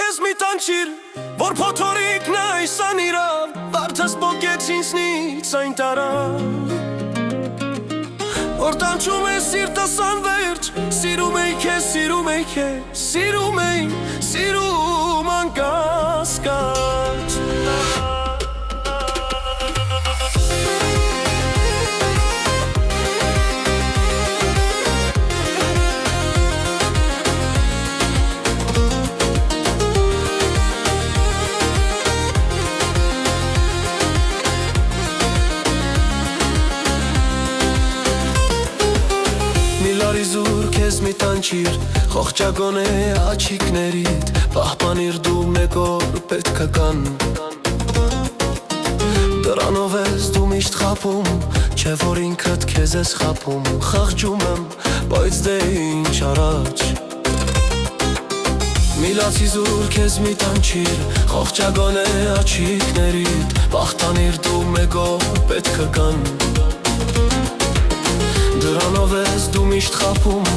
քեզ մի տանջիր, որ փոթորիկն այսան իրավ, վարդս բոգեց ինձնից այն տարավ, որ տանջում է սիրտս անվերջ, սիրում էի քեզ, սիրում էի քեզ, սիրում էի, սիրում անկասկած։ Զուր քեզ մի տանջիր, խողճագոն է աչիկներիդ, պահպանիր դու մեկ օր պետք է կան, դրանով ես դու միշտ խաբում, չէ որ ինքդ քեզ ես խաբում, խղճում եմ, բայց դե ինչ առաջ։ Միլացի զուր քեզ մի տանջիր, խողճագոն է աչիկներիդ, պահպանիր դու մեկ օր պետք է կան, դրանով ես դու միշտ խաբում,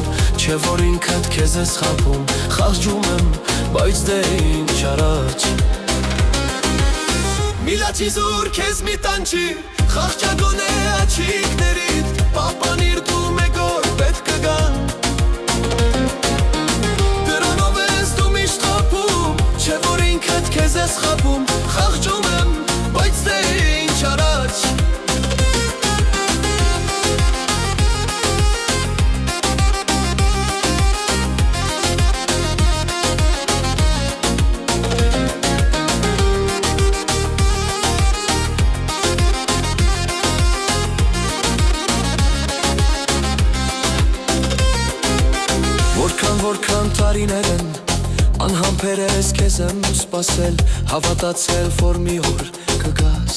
չէ որ ինքդ քեզ ես խաբում, խղճում եմ, բայց դե ինչ առաջ։ Միլացի զուր քեզ մի տանջիր, խղճագոն է աչիկներիդ, պահպանիր դու մեկ օր պետք է գան, դրանով ես դու միշտ խաբում, չէ որ ինքդ քեզ ես խաբում, խղճում եմ, բայց դե ինչ առաջ։ Որքան տարիներ են, անհամբեր ես քեզ եմ սպասել, հավատացել, որ մի օր կգաս,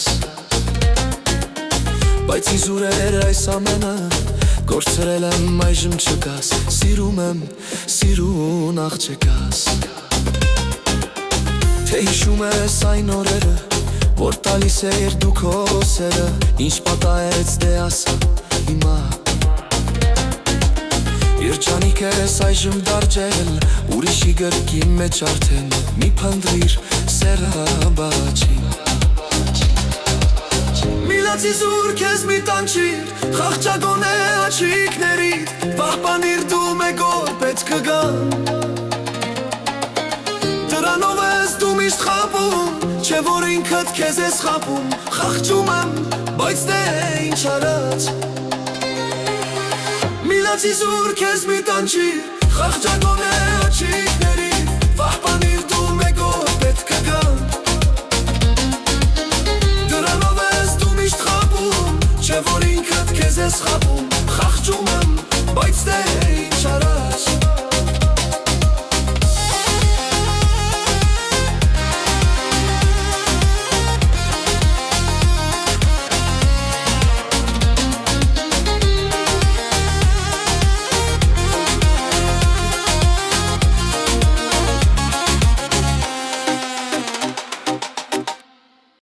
բայց իզուր այս ամենը, կորցրել եմ այժմ չկաս, սիրում եմ, սիրուն աղջկաս, թե հիշում ես այն օրերը, որ տալիս էր դու քո սերը, ինչ պատահեց դե ասա հիմա, Երջանիկ ես այժմ դարձել, ուրիշի գրկի մեջ արդեն, մի փնտրիր սերը բաճին։ Միլացի զուր քեզ մի տանջիր, խղճագոն է աչիկներիդ, պահպանիր դու մեկ օր պետք է գան, դրանով ես դու միշտ խաբում, չէ որ ինքդ քեզ ես խաբում, խղճում եմ, բայց դե ինչ առաջ։ Միլացի զուր քեզ մի տանջիր, խղճագոն է աչիկներիդ, պահպանիր դու մեկ օր պետք է գան, դրանով ես դու միշտ խաբում, չէ որ ինքդ քեզ ես խաբում, խղճում եմ, բայց դե ինչ առաջ։